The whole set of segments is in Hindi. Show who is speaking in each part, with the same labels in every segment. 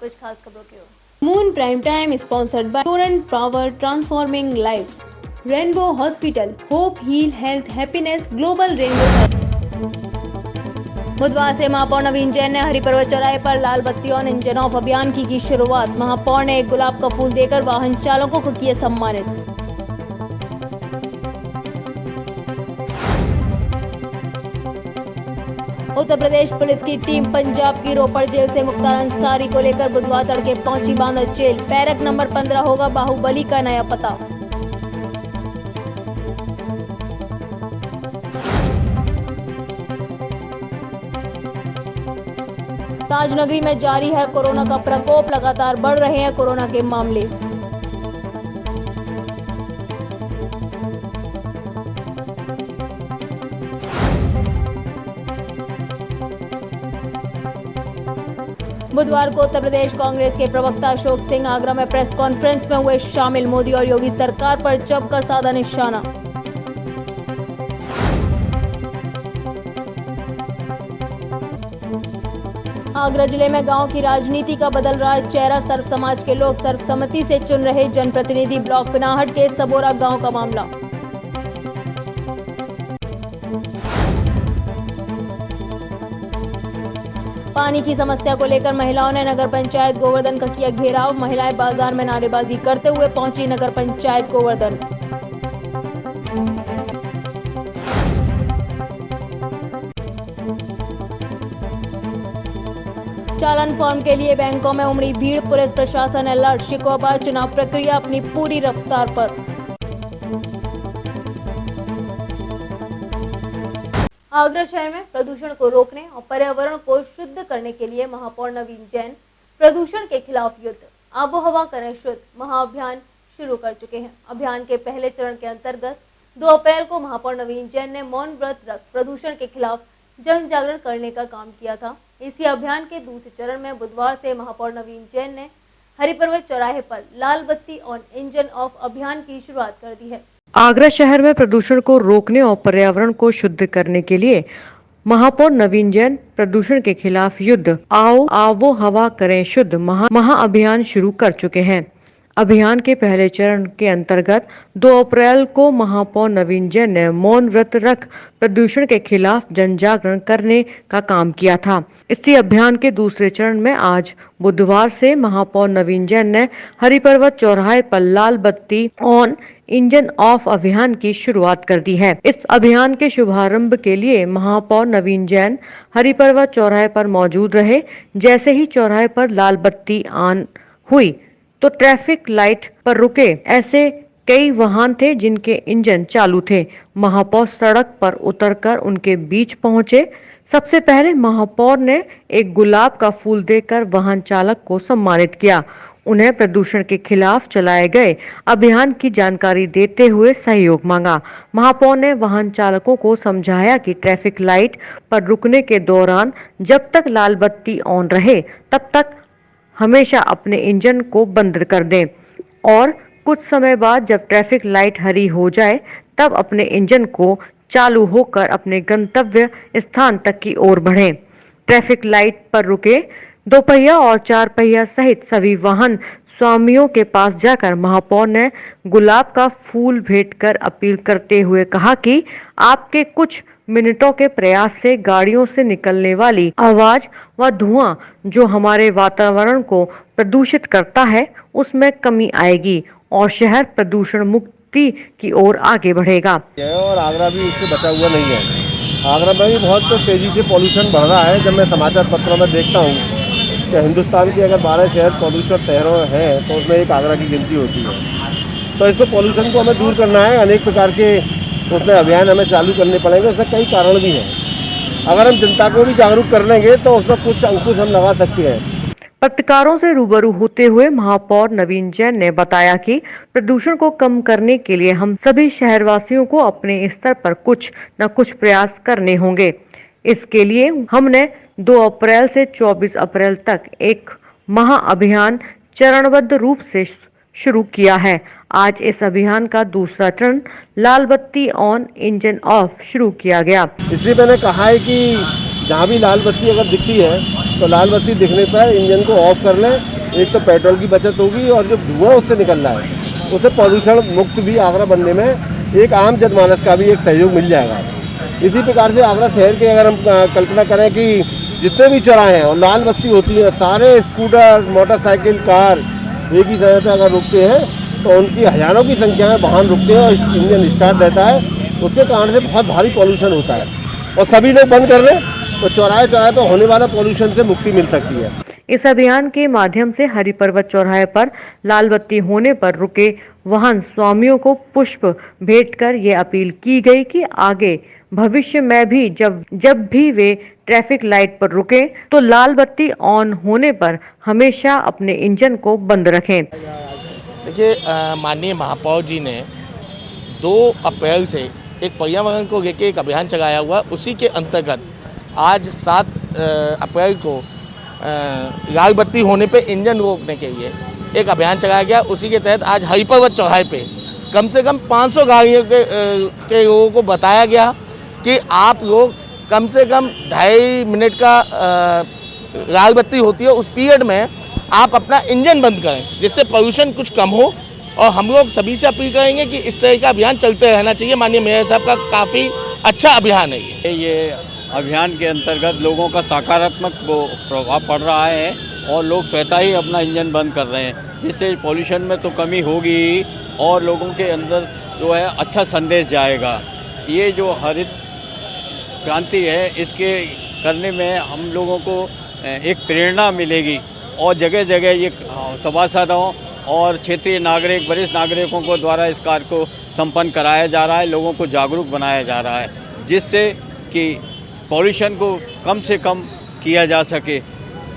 Speaker 1: कुछ खास खबरों की ओर।
Speaker 2: Moon Prime Time is sponsored by Torrent Power Transforming Life, Rainbow Hospital, Hope Heal Health Happiness Global Rainbow। बुधवार से महापौर नवीन जैन ने हरिपर्वत चौराहे पर लाल बत्ती ऑन इंजन ऑफ अभियान की शुरुआत। महापौर ने एक गुलाब का फूल देकर वाहन चालकों को किए सम्मानित। उत्तर प्रदेश पुलिस की टीम पंजाब की रोपड़ जेल से मुख्तार अंसारी को लेकर बुधवार तड़के पहुंची बांदा जेल। बैरक नंबर 15 होगा बाहुबली का नया पता। ताजनगरी में जारी है कोरोना का प्रकोप, लगातार बढ़ रहे हैं कोरोना के मामले। बुधवार को उत्तर प्रदेश कांग्रेस के प्रवक्ता अशोक सिंह आगरा में प्रेस कॉन्फ्रेंस में हुए शामिल। मोदी और योगी सरकार पर जमकर साधा निशाना। आगरा जिले में गांव की राजनीति का बदल रहा है चेहरा। सर्व समाज के लोग सर्वसम्मति से चुन रहे जनप्रतिनिधि। ब्लॉक पिनाहट के सबोरा गांव का मामला। पानी की समस्या को लेकर महिलाओं ने नगर पंचायत गोवर्धन का किया घेराव। महिलाएं बाजार में नारेबाजी करते हुए पहुंची नगर पंचायत गोवर्धन। चालान फॉर्म के लिए बैंकों में उमड़ी भीड़। पुलिस प्रशासन अलर्ट। शिकोबा चुनाव प्रक्रिया अपनी पूरी रफ्तार पर। आगरा शहर में प्रदूषण को रोकने और पर्यावरण को शुद्ध करने के लिए महापौर नवीन जैन प्रदूषण के खिलाफ युद्ध आबोहवा करें शुद्ध महाअभियान शुरू कर चुके हैं। अभियान के पहले चरण के अंतर्गत 2 अप्रैल को महापौर नवीन जैन ने मौन व्रत रख प्रदूषण के खिलाफ जन जागरण करने का काम किया था। इसी अभियान के दूसरे चरण में बुधवार से महापौर नवीन जैन ने हरिपर्वत चौराहे पर लाल बत्ती ऑन इंजन ऑफ अभियान की शुरुआत कर दी है।
Speaker 3: आगरा शहर में प्रदूषण को रोकने और पर्यावरण को शुद्ध करने के लिए महापौर नवीन जैन प्रदूषण के खिलाफ युद्ध आओ आवो हवा करें शुद्ध महाअभियान शुरू कर चुके हैं। अभियान के पहले चरण के अंतर्गत 2 अप्रैल को महापौर नवीन जैन ने मौन व्रत रख प्रदूषण के खिलाफ जन जागरण करने का काम किया था। इसी अभियान के दूसरे चरण में आज बुधवार से महापौर नवीन जैन ने हरिपर्वत चौराहे पर लाल बत्ती ऑन इंजन ऑफ अभियान की शुरुआत कर दी है। इस अभियान के शुभारंभ के लिए महापौर नवीन जैन हरिपर्वत चौराहे पर मौजूद रहे। जैसे ही चौराहे पर लाल बत्ती ऑन हुई तो ट्रैफिक लाइट पर रुके ऐसे कई वाहन थे जिनके इंजन चालू थे। महापौर सड़क पर उतरकर उनके बीच पहुंचे। सबसे पहले महापौर ने एक गुलाब का फूल देकर वाहन चालक को सम्मानित किया। उन्हें प्रदूषण के खिलाफ चलाए गए अभियान की जानकारी देते हुए सहयोग मांगा। महापौर ने वाहन चालकों को समझाया कि ट्रैफिक लाइट पर रुकने के दौरान जब तक लाल बत्ती ऑन रहे तब तक हमेशा अपने इंजन को बंद कर दें और कुछ समय बाद जब ट्रैफिक लाइट हरी हो जाए तब अपने इंजन को चालू होकर अपने गंतव्य स्थान तक की ओर बढ़ें। ट्रैफिक लाइट पर रुके 2 पहिया और 4 पहिया सहित सभी वाहन स्वामियों के पास जाकर महापौर ने गुलाब का फूल भेंट कर अपील करते हुए कहा कि आपके कुछ मिनटों के प्रयास से गाड़ियों से निकलने वाली आवाज व धुआं जो हमारे वातावरण को प्रदूषित करता है उसमें कमी आएगी और शहर प्रदूषण मुक्ति की ओर आगे बढ़ेगा।
Speaker 4: और आगरा भी इससे बचा हुआ नहीं है। आगरा में भी बहुत तेजी से पॉल्यूशन बढ़ रहा है। जब मैं समाचार पत्रों में देखता हूँ कि हिंदुस्तान के अगर 12 शहर पॉल्यूशन शहरों हैं तो उसमें एक आगरा की गिनती होती है। तो इसको पॉल्यूशन को हमें दूर करना है। अनेक प्रकार के उसमें अभियान हमें चालू करने पड़ेंगे। उसमें कई कारण भी हैं। अगर हम जनता को भी जागरूक कर लेंगे तो उसमें कुछ अंकुश हम लगा सकते हैं।
Speaker 3: पत्रकारों से रूबरू होते हुए महापौर नवीन जैन ने बताया कि प्रदूषण को कम करने के लिए हम सभी शहरवासियों को अपने स्तर पर कुछ न कुछ प्रयास करने होंगे। इसके लिए हमने 2 अप्रैल से 24 अप्रैल तक एक महाअभियान चरणबद्ध रूप से शुरू किया है। आज इस अभियान का दूसरा चरण लाल बत्ती ऑन इंजन ऑफ शुरू किया गया।
Speaker 4: इसलिए मैंने कहा है कि जहाँ भी लाल बत्ती अगर दिखती है तो लाल बत्ती दिखने पर इंजन को ऑफ कर लें। एक तो पेट्रोल की बचत होगी और जो धुआं उससे निकल रहा है उससे प्रदूषण मुक्त भी आगरा बनने में एक आम जनमानस का भी एक सहयोग मिल जाएगा। इसी प्रकार से आगरा शहर के अगर हम कल्पना करें कि जितने भी चौराहे हैं और लाल बत्ती होती है, सारे स्कूटर, मोटरसाइकिल, कार एक ही समय पर अगर रुकते हैं तो उनकी हज़ारों की संख्या में वाहन रुकते हैं और इंजन स्टार्ट रहता है। उसके कारण से बहुत भारी पॉल्यूशन होता है और सभी लोग बंद कर लें तो चौराहे चौराहे पर होने वाला पॉल्यूशन से मुक्ति मिल सकती है।
Speaker 3: इस अभियान के माध्यम से हरि पर्वत चौराहे पर लाल बत्ती होने पर रुके वाहन स्वामियों को पुष्प भेंट कर ये अपील की गई कि आगे भविष्य में भी जब भी वे ट्रैफिक लाइट पर रुके तो लाल बत्ती ऑन होने पर हमेशा अपने इंजन को बंद रखें।
Speaker 1: देखिए, माननीय महापौर जी ने 2 अप्रैल से एक पर्यावरण को लेकर एक अभियान चलाया हुआ। उसी के अंतर्गत आज 7 अप्रैल को लाल बत्ती होने पे इंजन रोकने के लिए एक अभियान चलाया गया। उसी के तहत आज हरि पर्वत चौराहे पे कम से कम 500 गाड़ियों के लोगों को बताया गया कि आप लोग कम से कम 2.5 मिनट का लाल बत्ती होती है, उस पीरियड में आप अपना इंजन बंद करें जिससे पोल्यूशन कुछ कम हो। और हम लोग सभी से अपील करेंगे कि इस तरह का अभियान चलते रहना चाहिए। माननीय मेयर साहब का काफ़ी अच्छा अभियान है
Speaker 5: ये अभियान के अंतर्गत लोगों का सकारात्मक प्रभाव पड़ रहा है और लोग स्वतः ही अपना इंजन बंद कर रहे हैं, जिससे पोल्यूशन में तो कमी होगी और लोगों के अंदर जो है अच्छा संदेश जाएगा। ये जो हरित क्रांति है, इसके करने में हम लोगों को एक प्रेरणा मिलेगी और जगह जगह ये सभासदों और क्षेत्रीय नागरिक, वरिष्ठ नागरिकों को द्वारा इस कार्य को संपन्न कराया जा रहा है, लोगों को जागरूक बनाया जा रहा है, जिससे कि पॉल्यूशन को कम से कम किया जा सके।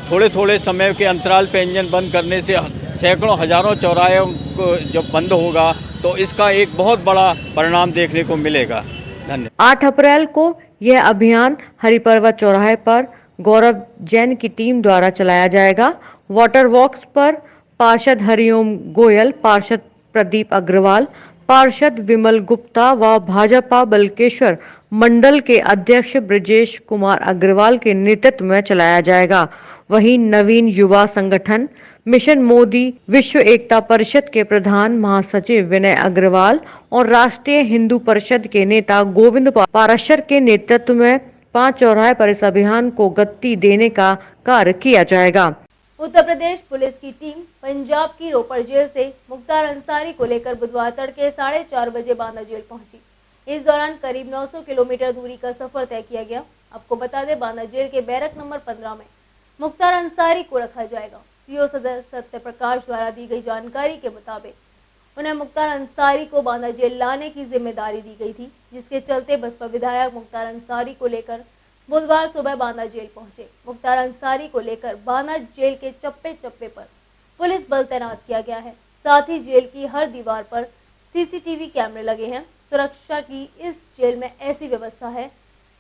Speaker 5: थोड़े थोड़े समय के अंतराल पे इंजन बंद करने से सैकड़ों हजारों चौराहे को जब बंद होगा तो इसका एक बहुत बड़ा परिणाम देखने को मिलेगा। धन्यवाद।
Speaker 3: 8 अप्रैल को यह अभियान हरि पर्वत चौराहे पर गौरव जैन की टीम द्वारा चलाया जाएगा। वाटर वॉक्स पर पार्षद हरिओम गोयल, पार्षद प्रदीप अग्रवाल, पार्षद विमल गुप्ता व भाजपा बलकेश्वर मंडल के अध्यक्ष ब्रजेश कुमार अग्रवाल के नेतृत्व में चलाया जाएगा। वहीं नवीन युवा संगठन मिशन मोदी विश्व एकता परिषद के प्रधान महासचिव विनय अग्रवाल और राष्ट्रीय हिंदू परिषद के नेता गोविंद पाराशर के नेतृत्व में 5 चौराहे पर इस अभियान को गति देने का कार्य किया जाएगा।
Speaker 2: उत्तर प्रदेश पुलिस की टीम पंजाब की रोपड़ जेल से मुख्तार अंसारी को लेकर बुधवार तड़के 4:30 बजे बांदा जेल पहुंची। इस दौरान करीब 900 किलोमीटर दूरी का सफर तय किया गया। आपको बता दें, बांदा जेल के बैरक नंबर 15 में मुख्तार अंसारी को रखा जाएगा। सीओ सदर सत्य प्रकाश द्वारा दी गई जानकारी के मुताबिक उन्हें मुख्तार अंसारी को बांदा जेल लाने की जिम्मेदारी दी गई थी, जिसके चलते बसपा विधायक मुख्तार अंसारी को लेकर बुधवार सुबह बांदा जेल पहुंचे। मुख्तार अंसारी को लेकर बांदा जेल के चप्पे चप्पे पर पुलिस बल तैनात किया गया है। साथ ही जेल की हर दीवार पर सीसीटीवी कैमरे लगे हैं। सुरक्षा की इस जेल में ऐसी व्यवस्था है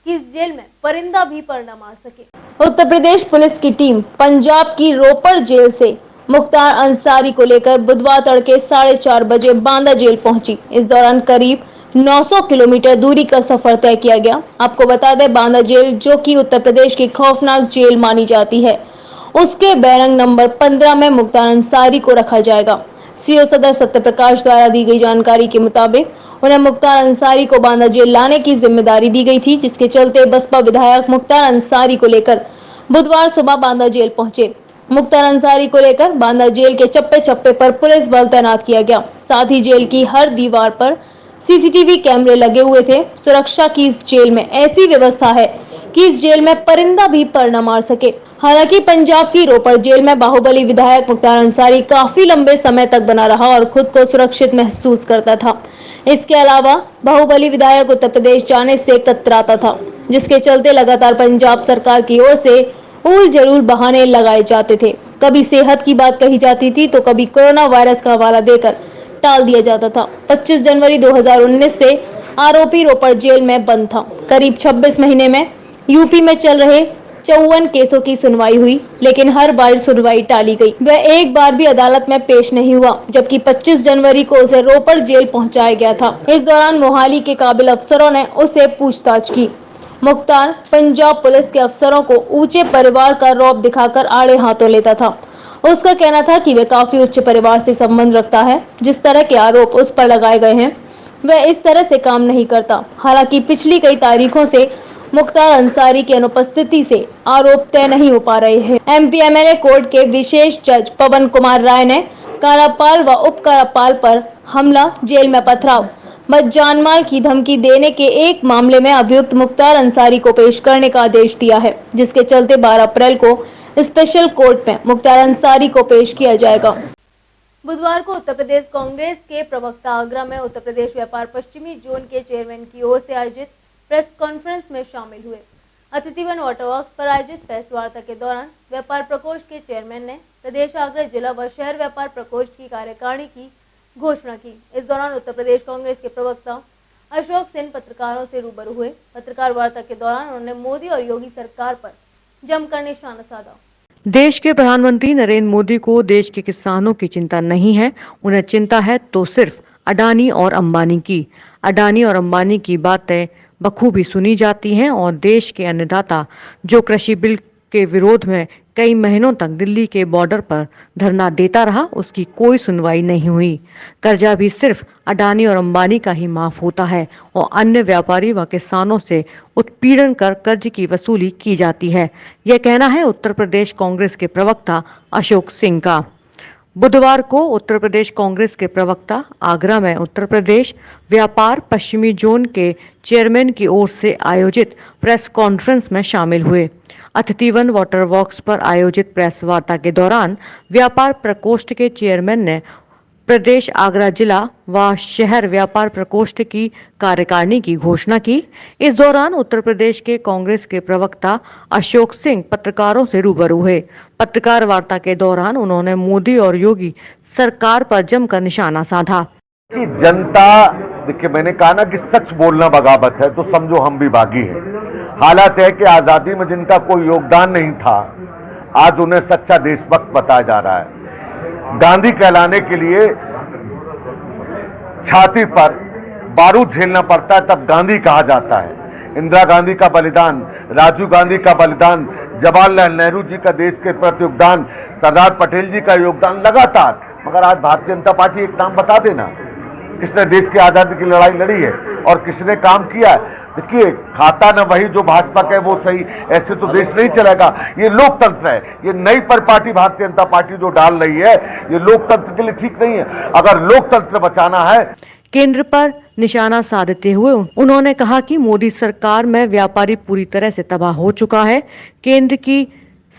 Speaker 2: कि इस जेल में परिंदा भी पर न मार सके। उत्तर प्रदेश पुलिस की टीम पंजाब की रोपड़ जेल से मुख्तार अंसारी को लेकर बुधवार तड़के 4:30 बजे बांदा जेल पहुंची। इस दौरान करीब 900 किलोमीटर दूरी का सफर तय किया गया। आपको बता दें, बांदा जेल जो कि उत्तर प्रदेश की खौफनाक जेल मानी जाती है, उसके बैरक नंबर 15 में मुख्तार अंसारी को रखा जाएगा। सीओ सदर सत्य प्रकाश द्वारा दी गई जानकारी के मुताबिक उन्हें मुख्तार अंसारी को बांदा जेल लाने की जिम्मेदारी दी गई थी, जिसके चलते बसपा विधायक मुख्तार अंसारी को लेकर बुधवार सुबह बांदा जेल पहुंचे। मुख्तार अंसारी को लेकर बांदा जेल के चप्पे चप्पे पर पुलिस बल तैनात किया गया। साथ ही जेल की हर दीवार पर सीसीटीवी कैमरे लगे हुए थे। सुरक्षा की इस जेल में ऐसी व्यवस्था है कि इस जेल में परिंदा भी पर न मार सके। हालांकि पंजाब की रोपड़ जेल में बाहुबली विधायक मुख्तार अंसारी काफी लंबे समय तक बना रहा और खुद को सुरक्षित महसूस करता था। इसके अलावा बाहुबली विधायक उत्तर प्रदेश जाने से कतराता था, जिसके चलते लगातार पंजाब सरकार की ओर से उल जरूर बहाने लगाए जाते थे। कभी सेहत की बात कही जाती थी तो कभी कोरोना वायरस का हवाला देकर टाल दिया जाता था। 25 जनवरी 2019 से आरोपी रोपड़ जेल में बंद था। करीब 26 महीने में यूपी में चल रहे 54 केसों की सुनवाई हुई, लेकिन हर बार सुनवाई टाली गई। वह एक बार भी अदालत में पेश नहीं हुआ, जबकि 25 जनवरी को उसे रोपड़ जेल पहुंचाया गया था। इस दौरान मोहाली के काबिल अफसरों ने उसे पूछताछ की। मुख्तार पंजाब पुलिस के अफसरों को ऊंचे परिवार का रौब दिखाकर आड़े हाथों लेता था। उसका कहना था कि वह काफी उच्च परिवार से संबंध रखता है। जिस तरह के आरोप उस पर लगाए गए हैं वह इस तरह से काम नहीं करता। हालांकि पिछली कई तारीखों से मुख्तार अंसारी की अनुपस्थिति से आरोप तय नहीं हो पा रहे हैं। एमपी-एमएलए कोर्ट के विशेष जज पवन कुमार राय ने कारापाल व उप कारापाल पर हमला, जेल में पथराव व जानमाल की धमकी देने के एक मामले में अभियुक्त मुख्तार अंसारी को पेश करने का आदेश दिया है, जिसके चलते 12 अप्रैल को स्पेशल कोर्ट में मुख्तार अंसारी को पेश किया जाएगा। बुधवार को उत्तर प्रदेश कांग्रेस के प्रवक्ता आगरा में उत्तर प्रदेश व्यापार पश्चिमी जोन के चेयरमैन की ओर से आयोजित प्रेस कॉन्फ्रेंस में शामिल हुए। अतिथिवन वाटर वर्क्स पर आयोजित प्रेस वार्ता के दौरान व्यापार प्रकोष्ठ के चेयरमैन ने प्रदेश आगरा जिला व शहर व्यापार प्रकोष्ठ की कार्यकारिणी की घोषणा की। इस दौरान उत्तर प्रदेश कांग्रेस के प्रवक्ता अशोक सेन पत्रकारों से रूबरू हुए। पत्रकार वार्ता के दौरान उन्होंने मोदी और योगी सरकार पर जमकर निशाना साधा।
Speaker 3: देश के प्रधानमंत्री नरेंद्र मोदी को देश के किसानों की चिंता नहीं है, उन्हें चिंता है तो सिर्फ अडानी और अंबानी की। अडानी और अंबानी की बातें बखूबी सुनी जाती हैं और देश के अन्नदाता जो कृषि बिल के विरोध में कई महीनों तक दिल्ली के बॉर्डर पर धरना देता रहा, उसकी कोई सुनवाई नहीं हुई। कर्जा भी सिर्फ अडानी और अंबानी का ही माफ होता है और अन्य व्यापारी व किसानों से उत्पीड़न कर कर्ज की वसूली की जाती है। यह कहना है उत्तर प्रदेश कांग्रेस के प्रवक्ता अशोक सिंह का। बुधवार को उत्तर प्रदेश कांग्रेस के प्रवक्ता आगरा में उत्तर प्रदेश व्यापार पश्चिमी जोन के चेयरमैन की ओर से आयोजित प्रेस कॉन्फ्रेंस में शामिल हुए। अतिथिवन वाटर वर्क्स पर आयोजित प्रेस वार्ता के दौरान व्यापार प्रकोष्ठ के चेयरमैन ने प्रदेश आगरा जिला व शहर व्यापार प्रकोष्ठ की कार्यकारिणी की घोषणा की। इस दौरान उत्तर प्रदेश के कांग्रेस के प्रवक्ता अशोक सिंह पत्रकारों से रूबरू हुए। पत्रकार वार्ता के दौरान उन्होंने मोदी और योगी सरकार पर जमकर निशाना साधा
Speaker 6: कि जनता, देखिए मैंने कहा ना कि सच बोलना बगावत है, तो समझो हम भी बागी हैं। हालात है कि आजादी में जिनका कोई योगदान नहीं था, आज उन्हें सच्चा देशभक्त बताया जा रहा है। गांधी कहलाने के लिए छाती पर बारूद झेलना पड़ता है, तब गांधी कहा जाता है। इंदिरा गांधी का बलिदान, राजीव गांधी का बलिदान, जवाहरलाल नेहरू जी का देश के प्रति योगदान, सरदार पटेल जी का योगदान लगातार। मगर आज भारतीय जनता पार्टी, एक नाम बता देना किसने देश की आजादी की लड़ाई लड़ी है और किसने काम किया है। देखिए, खाता न वही जो भाजपा का है वो सही, ऐसे तो देश नहीं चलेगा। ये लोकतंत्र है, ये नई पर पार्टी भारतीय जनता पार्टी जो डाल रही है, ये लोकतंत्र के लिए ठीक नहीं है। अगर लोकतंत्र बचाना है।
Speaker 3: केंद्र पर निशाना साधते हुए उन्होंने कहा कि मोदी सरकार में व्यापारी पूरी तरह से तबाह हो चुका है। केंद्र की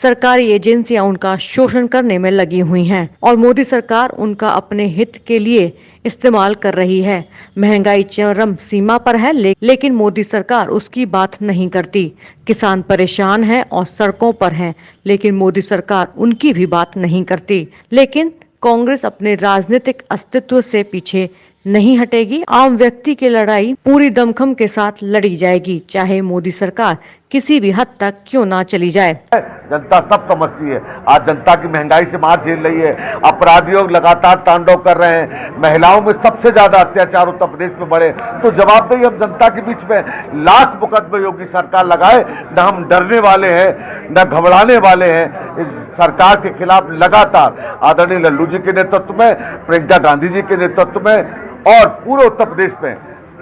Speaker 3: सरकारी एजेंसियां उनका शोषण करने में लगी हुई हैं और मोदी सरकार उनका अपने हित के लिए इस्तेमाल कर रही है। महंगाई चरम सीमा पर है, लेकिन मोदी सरकार उसकी बात नहीं करती। किसान परेशान हैं और सड़कों पर हैं, लेकिन मोदी सरकार उनकी भी बात नहीं करती। लेकिन कांग्रेस अपने राजनीतिक अस्तित्व से पीछे नहीं हटेगी। आम व्यक्ति की लड़ाई पूरी दमखम के साथ लड़ी जाएगी, चाहे मोदी सरकार किसी भी हद तक क्यों ना चली जाए।
Speaker 6: जनता सब समझती है। आज जनता की महंगाई से मार झेल रही है, अपराधियों लगातार तांडव कर रहे हैं, महिलाओं में सबसे ज्यादा अत्याचार उत्तर प्रदेश में बढ़े, तो जवाबदेही हम जनता के बीच में लाख मुकदमे योगी सरकार लगाए। न हम डरने वाले हैं, न घबराने वाले हैं। इस सरकार के खिलाफ लगातार आदरणीय लल्लू जी के नेतृत्व में, प्रियंका गांधी जी के नेतृत्व में और पूरे उत्तर प्रदेश में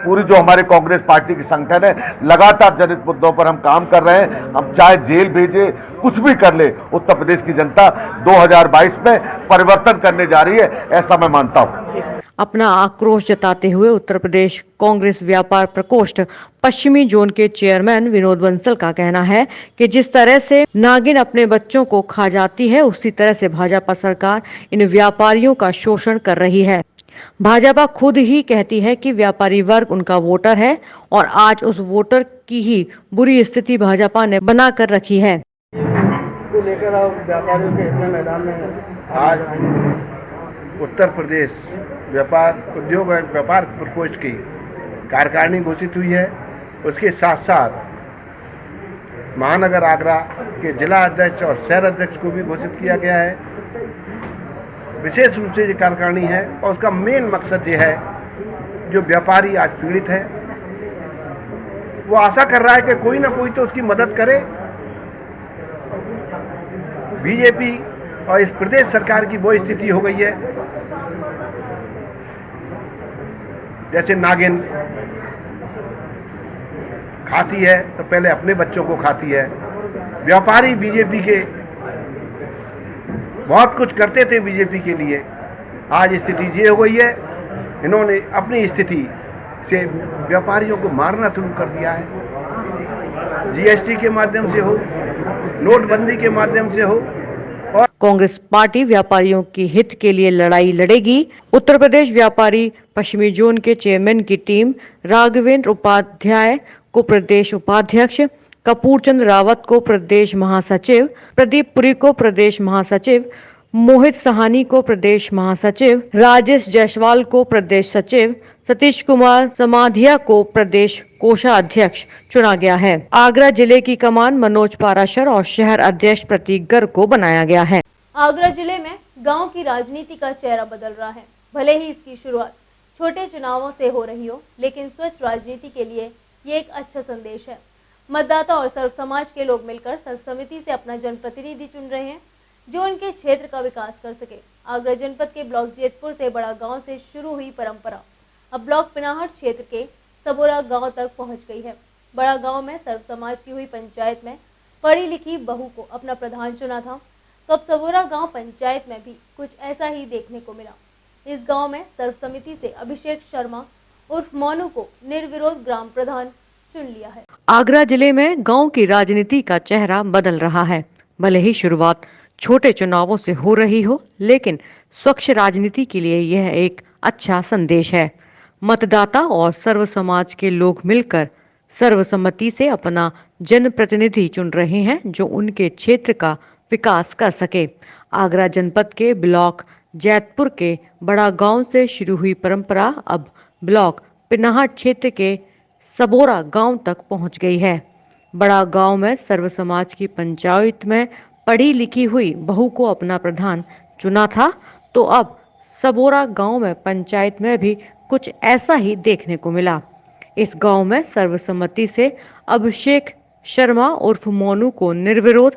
Speaker 6: पूरी जो हमारे कांग्रेस पार्टी की संगठन है, लगातार जनहित मुद्दों पर हम काम कर रहे हैं। हम चाहे जेल भेजे, कुछ भी कर ले, उत्तर प्रदेश की जनता 2022 में परिवर्तन करने जा रही है, ऐसा मैं मानता हूँ।
Speaker 3: अपना आक्रोश जताते हुए उत्तर प्रदेश कांग्रेस व्यापार प्रकोष्ठ पश्चिमी जोन के चेयरमैन विनोद बंसल का कहना है कि जिस तरह से नागिन अपने बच्चों को खा जाती है, उसी तरह से भाजपा सरकार इन व्यापारियों का शोषण कर रही है। भाजपा खुद ही कहती है कि व्यापारी वर्ग उनका वोटर है और आज उस वोटर की ही बुरी स्थिति भाजपा ने बना कर रखी है।
Speaker 7: को लेकर आप व्यापारियों के इतने मैदान में
Speaker 4: आज उत्तर प्रदेश व्यापार उद्योग एवं व्यापार प्रकोष्ठ की कार्यकारिणी घोषित हुई है। उसके साथ साथ महानगर आगरा के जिला अध्यक्ष और शहर अध्यक्ष को भी घोषित किया गया है। विशेष रूप से ये कार्यकारिणी है और उसका मेन मकसद ये है, जो व्यापारी आज पीड़ित है,
Speaker 8: वो आशा कर रहा है कि कोई ना कोई तो उसकी मदद करे। बीजेपी और इस प्रदेश सरकार की वो स्थिति हो गई है जैसे नागिन खाती है तो पहले अपने बच्चों को खाती है। व्यापारी बीजेपी के बहुत कुछ करते थे बीजेपी के लिए, आज स्थिति ये हो गई है, इन्होंने अपनी स्थिति से व्यापारियों को मारना शुरू कर दिया है। जीएसटी के माध्यम से हो, नोटबंदी के माध्यम से हो। और
Speaker 3: कांग्रेस पार्टी व्यापारियों की हित के लिए लड़ाई लड़ेगी। उत्तर प्रदेश व्यापारी पश्चिमी जोन के चेयरमैन की टीम राघवेंद्र उपाध्याय को प्रदेश उपाध्यक्ष, कपूरचंद रावत को प्रदेश महासचिव, प्रदीप पुरी को प्रदेश महासचिव, मोहित सहानी को प्रदेश महासचिव, राजेश जायसवाल को प्रदेश सचिव, सतीश कुमार समाधिया को प्रदेश कोषाध्यक्ष चुना गया है। आगरा जिले की कमान मनोज पाराशर और शहर अध्यक्ष प्रतीक गर्ग को बनाया गया है।
Speaker 2: आगरा जिले में गांव की राजनीति का चेहरा बदल रहा है। भले ही इसकी शुरुआत छोटे चुनावों से हो रही हो, लेकिन स्वच्छ राजनीति के लिए ये एक अच्छा संदेश है। मतदाता और सर्व समाज के लोग मिलकर सर्वसम्मति से अपना जनप्रतिनिधि चुन रहे हैं जो उनके क्षेत्र का विकास कर सके। आगरा जनपद के ब्लॉक जेतपुर से बड़ा गांव से शुरू हुई परंपरा अब ब्लॉक पिनाहट क्षेत्र के सबोरा गांव तक पहुंच गई है। बड़ा गांव में सर्व समाज की हुई पंचायत में पढ़ी लिखी बहू को अपना प्रधान चुना था, तो अब सबोरा गांव पंचायत में भी कुछ ऐसा ही देखने को मिला। इस गांव में सर्वसम्मति से अभिषेक शर्मा उर्फ मोनू को निर्विरोध ग्राम प्रधान चुन लिया है।
Speaker 3: आगरा जिले में गांव की राजनीति का चेहरा बदल रहा है। भले ही शुरुआत छोटे चुनावों से हो रही हो, लेकिन स्वच्छ राजनीति के लिए यह एक अच्छा संदेश है। मतदाता और सर्व समाज के लोग मिलकर सर्वसम्मति से अपना जनप्रतिनिधि चुन रहे हैं जो उनके क्षेत्र का विकास कर सके। आगरा जनपद के ब्लॉक जैतपुर के बड़ा गांव से शुरू हुई परंपरा अब ब्लॉक पिनाहट क्षेत्र के सबोरा गांव तक पहुंच गई है। बड़ा गांव में सर्व समाज की पंचायत में पढ़ी लिखी हुई बहू को अपना प्रधान चुना था, तो अब सबोरा गांव में पंचायत में भी कुछ ऐसा ही देखने को मिला। इस गांव में सर्वसम्मति से अभिषेक शर्मा उर्फ मोनू को निर्विरोध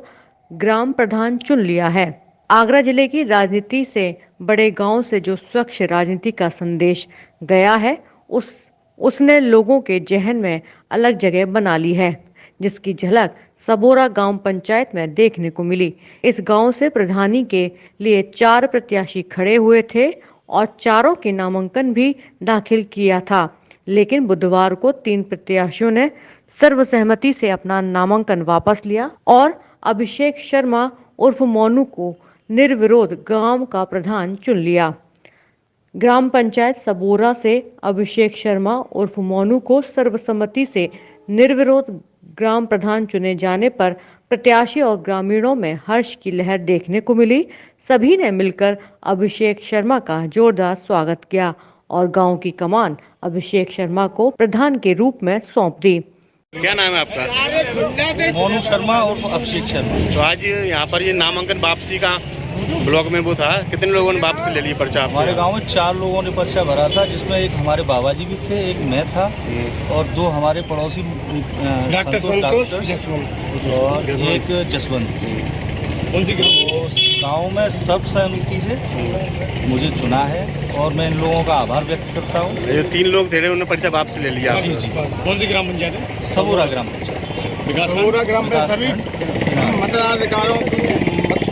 Speaker 3: ग्राम प्रधान चुन लिया है। आगरा जिले की राजनीति से बड़े गांव से जो स्वच्छ राजनीति का संदेश गया है, उसने लोगों के जहन में अलग जगह बना ली है, जिसकी झलक सबोरा गांव पंचायत में देखने को मिली। इस गांव से प्रधानी के लिए 4 प्रत्याशी खड़े हुए थे और चारों के नामांकन भी दाखिल किया था, लेकिन बुधवार को 3 प्रत्याशियों ने सर्वसहमति से अपना नामांकन वापस लिया और अभिषेक शर्मा उर्फ मोनू को निर्विरोध गांव का प्रधान चुन लिया। ग्राम पंचायत सबोरा से अभिषेक शर्मा उर्फ मोनू को सर्वसम्मति से निर्विरोध ग्राम प्रधान चुने जाने पर प्रत्याशी और ग्रामीणों में हर्ष की लहर देखने को मिली। सभी ने मिलकर अभिषेक शर्मा का जोरदार स्वागत किया और गांव की कमान अभिषेक शर्मा को प्रधान के रूप में सौंप दी।
Speaker 9: क्या नाम है आपका?
Speaker 10: मोनू शर्मा और अभिषेक शर्मा।
Speaker 9: तो आज यहाँ पर ये नामांकन वापसी का ब्लॉक में वो था, कितने लोगों ने वापसी ले ली पर्चा?
Speaker 10: हमारे गांव में 4 लोगों ने पर्चा भरा था, जिसमें एक हमारे बाबा जी भी थे, एक मैं था और 2 हमारे पड़ोसी
Speaker 9: डॉक्टर जसवंत
Speaker 10: और एक जसवंत। गांव में सब सहमति से मुझे चुना है और मैं इन लोगों का आभार व्यक्त करता हूँ।
Speaker 9: जो 3 लोग थे उन्होंने पर्चा वापस ले लिया।
Speaker 10: जी जी।
Speaker 9: कौन सी ग्राम पंचायत है?
Speaker 10: सबोरा ग्राम पंचायत।
Speaker 9: सबोरा ग्राम में सभी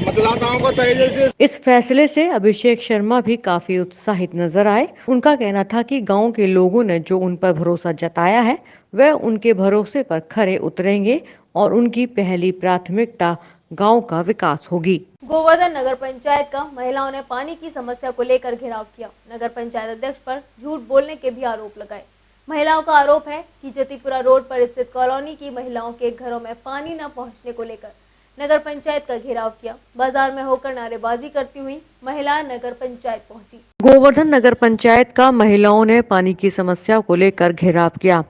Speaker 9: मतदाताओं को तरीके से।
Speaker 3: इस फैसले से अभिषेक शर्मा भी काफी उत्साहित नजर आए। उनका कहना था कि गांव के लोगों ने जो उन पर भरोसा जताया है, वह उनके भरोसे पर खरे उतरेंगे और उनकी पहली प्राथमिकता गांव का विकास होगी।
Speaker 2: गोवर्धन नगर पंचायत का महिलाओं ने पानी की समस्या को लेकर घेराव किया। नगर पंचायत अध्यक्ष पर झूठ बोलने के भी आरोप लगाए। महिलाओं का आरोप है कि जतीपुरा रोड पर स्थित कॉलोनी की महिलाओं के घरों में पानी न पहुंचने को लेकर नगर पंचायत का घेराव किया। बाजार में होकर नारेबाजी करती हुई महिला नगर पंचायत पहुंची।
Speaker 3: गोवर्धन नगर पंचायत का महिलाओं ने पानी की समस्या को लेकर घेराव किया।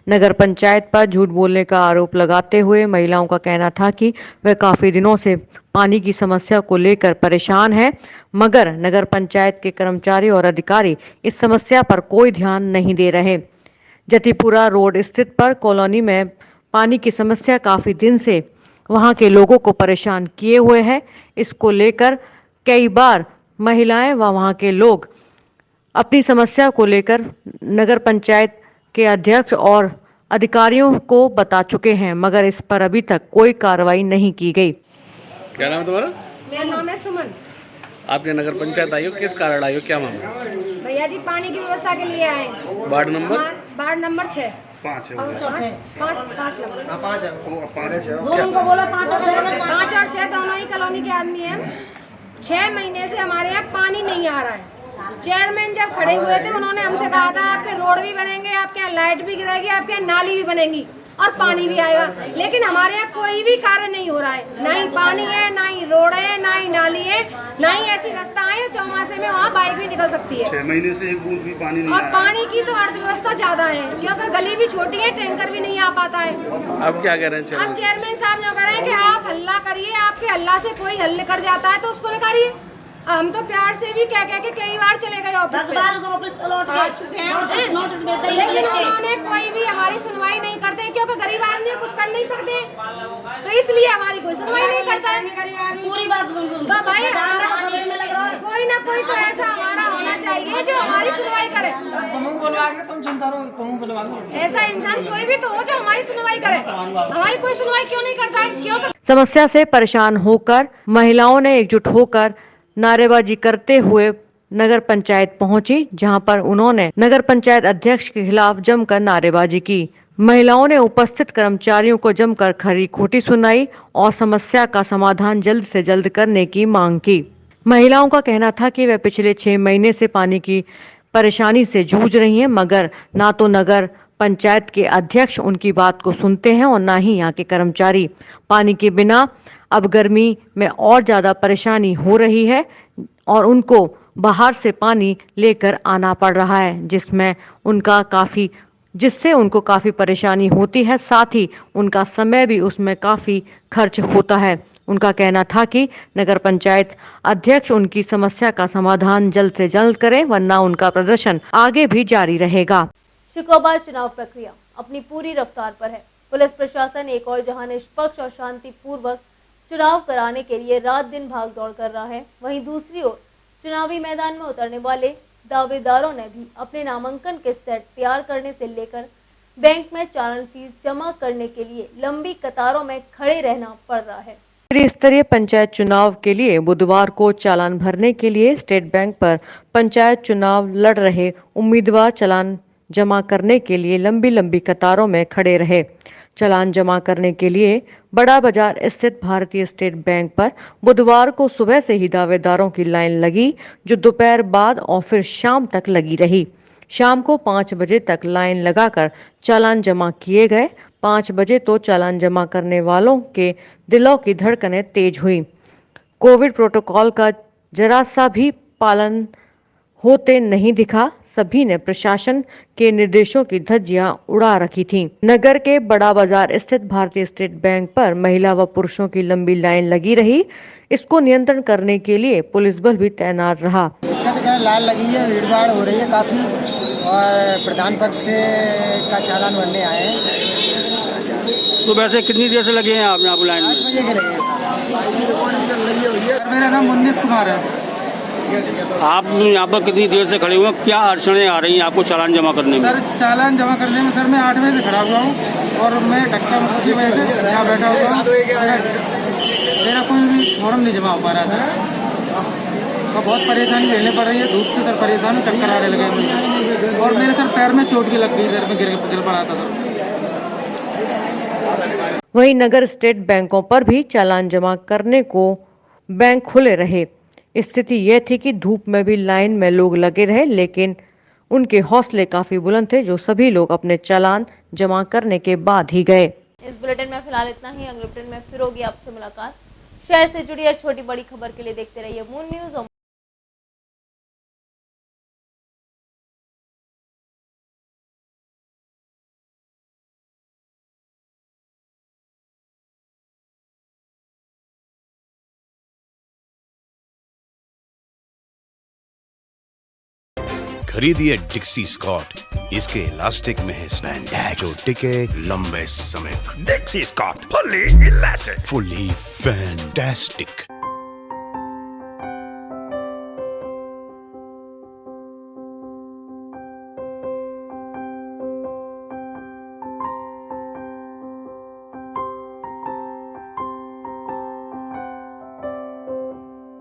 Speaker 3: नगर पंचायत पर झूठ बोलने का आरोप लगाते हुए महिलाओं का कहना था कि वह काफी दिनों से पानी की समस्या को लेकर परेशान है, मगर नगर पंचायत के कर्मचारी और अधिकारी इस समस्या पर कोई ध्यान नहीं दे रहे। जतीपुरा रोड स्थित पर कॉलोनी में पानी की समस्या काफी दिन से वहां के लोगों को परेशान किए हुए है। इसको लेकर कई बार महिलाएं व वहां के लोग अपनी समस्या को लेकर नगर पंचायत के अध्यक्ष और अधिकारियों को बता चुके हैं, मगर इस पर अभी तक कोई कार्रवाई नहीं की गई।
Speaker 9: क्या नाम है तुम्हारा?
Speaker 11: मेरा नाम है सुमन।
Speaker 9: आपने नगर पंचायत आई हो, किस कारण आई हो, क्या मामला?
Speaker 11: भैया जी पानी की व्यवस्था के लिए आए।
Speaker 9: Ward number?
Speaker 11: Ward number 6।
Speaker 9: 5 है।
Speaker 11: 5 नंबर।
Speaker 9: हाँ 5 है।
Speaker 11: दोनों को बोला 5 और 6 दोनों ही कॉलोनी के आदमी हैं। 6 महीने से हमारे यहाँ पानी नहीं आ रहा है। चेयरमैन जब खड़े हुए थे उन्होंने हमसे कहा था आपके रोड भी बनेंगे, आपके यहाँ लाइट भी गिरेगी, आपके यहाँ नाली भी बनेगी और पानी भी आएगा, लेकिन हमारे यहाँ कोई भी कार्य नहीं हो रहा है। ना ही पानी है, ना ही रोड है, ना ही नाली है, ना ही ऐसी रास्ता है चौमासे में वहाँ बाइक भी निकल सकती है।
Speaker 9: 6 महीने से एक बूंद भी पानी नहीं
Speaker 11: और पानी की तो अर्थव्यवस्था ज्यादा है क्योंकि गली भी छोटी है, टैंकर भी नहीं आ पाता है।
Speaker 9: अब क्या कह रहे हैं?
Speaker 11: अब चेयरमैन साहब जो कह रहे हैं कि आप हल्ला करिए, आपके हल्ला से कोई हल कर जाता है तो उसको निकालिए। हम तो प्यार से भी कह के कई बार चले गए ऑफिस में, लेकिन उन्होंने कोई भी हमारी सुनवाई नहीं करते क्योंकि गरीब आदमी कुछ कर नहीं सकते, तो इसलिए हमारी कोई सुनवाई नहीं करता है। पूरी बात तो भाई कोई ना कोई तो ऐसा हमारा होना चाहिए जो हमारी सुनवाई करे।
Speaker 7: तुम चिंता रहो,
Speaker 11: ऐसा इंसान कोई भी तो हो जो हमारी सुनवाई करे। हमारी कोई सुनवाई क्यों नहीं करता है? क्योंकि
Speaker 3: समस्या से परेशान होकर महिलाओं ने एकजुट होकर नारेबाजी करते हुए नगर पंचायत पहुंची, जहां पर उन्होंने नगर पंचायत अध्यक्ष के खिलाफ जमकर नारेबाजी की। महिलाओं ने उपस्थित कर्मचारियों को जमकर खरी खोटी सुनाई और समस्या का समाधान जल्द से जल्द करने की मांग की। महिलाओं का कहना था कि वे पिछले 6 महीने से पानी की परेशानी से जूझ रही हैं, मगर ना तो नगर पंचायत के अध्यक्ष उनकी बात को सुनते हैं और ना ही यहाँ के कर्मचारी। पानी के बिना अब गर्मी में और ज़्यादा परेशानी हो रही है और उनको बाहर से पानी लेकर आना पड़ रहा है, जिससे उनको काफ़ी परेशानी होती है। साथ ही उनका समय भी उसमें काफ़ी खर्च होता है। उनका कहना था कि नगर पंचायत अध्यक्ष उनकी समस्या का समाधान जल्द से जल्द करें, वरना उनका प्रदर्शन आगे भी जारी रहेगा।
Speaker 2: शिकोबाद चुनाव प्रक्रिया अपनी पूरी रफ्तार पर है। पुलिस प्रशासन एक और जहां निष्पक्ष और शांतिपूर्वक चुनाव कराने के लिए रात दिन भाग दौड़ कर रहा है, वहीं दूसरी ओर चुनावी मैदान में उतरने वाले दावेदारों ने भी अपने नामांकन के सेट तैयार करने से लेकर बैंक में चालान फीस जमा करने के लिए लंबी कतारों में खड़े रहना पड़ रहा है।
Speaker 3: त्रिस्तरीय पंचायत चुनाव के लिए बुधवार को चालान भरने के लिए स्टेट बैंक पर पंचायत चुनाव लड़ रहे उम्मीदवार चालान जमा करने के लिए लंबी लंबी कतारों में खड़े रहे। चालान जमा करने के लिए बड़ा बाजार स्थित भारतीय स्टेट बैंक पर बुधवार को सुबह से ही दावेदारों की लाइन लगी, जो दोपहर बाद और फिर शाम तक लगी रही। शाम को 5 बजे तक लाइन लगाकर चालान जमा किए गए। 5 बजे तो चालान जमा करने वालों के दिलों की धड़कनें तेज हुई। कोविड प्रोटोकॉल का जरा सा भी पालन होते नहीं दिखा। सभी ने प्रशासन के निर्देशों की धज्जियां उड़ा रखी थी। नगर के बड़ा बाजार स्थित भारतीय स्टेट बैंक पर महिला व पुरुषों की लंबी लाइन लगी रही। इसको नियंत्रण करने के लिए पुलिस बल भी तैनात रहा।
Speaker 7: लाइन लगी है, भीड़भाड़ हो रही है काफी, और प्रधान पक्ष से का चालान भरने आए हैं।
Speaker 9: तो वैसे कितनी देर से लगे हैं आप यहाँ पर लाइन में?
Speaker 7: 8 बजे के लगे। मेरा नाम मुन्नीस कुमार है।
Speaker 9: आप यहाँ पर कितनी देर से खड़े हुए हैं? क्या अड़चने आ रही हैं आपको चालान जमा करने में?
Speaker 7: सर चालान जमा करने में मैं 8 बजे से खड़ा हुआ हूँ और मैं ढक्का की वजह से यहाँ बैठा हुआ हूँ। मेरा कोई भी फॉर्म नहीं जमा हो पा रहा था और बहुत परेशानी झेलनी पड़ रही है। धूप से सर परेशान हूँ, चक्कर आने लगे मुझे और मेरे सर पैर में चोट की लग गई, पैर में गिर पड़ा था सर।
Speaker 3: वहीं नगर स्टेट बैंकों पर भी चालान जमा करने को बैंक खुले रहे। स्थिति यह थी कि धूप में भी लाइन में लोग लगे रहे, लेकिन उनके हौसले काफी बुलंद थे, जो सभी लोग अपने चालान जमा करने के बाद ही गए।
Speaker 2: इस बुलेटिन में फिलहाल इतना ही। अगले बुलेटिन में फिर होगी आपसे मुलाकात। शहर से जुड़ी हर छोटी बड़ी खबर के लिए देखते रहिए मून न्यूज।
Speaker 12: खरीदिए डिक्सी स्कॉट। इसके इलास्टिक में है स्पैंडेक्स जो टिके लंबे समय तक। Dixcy Scott fully elastic, fully fantastic.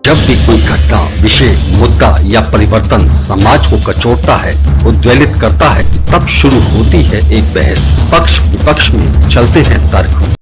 Speaker 13: जब भी कोई घटना, विषय, मुद्दा या परिवर्तन समाज को कचोटता है, उद्वेलित करता है, तब शुरू होती है एक बहस। पक्ष विपक्ष में चलते हैं तर्क।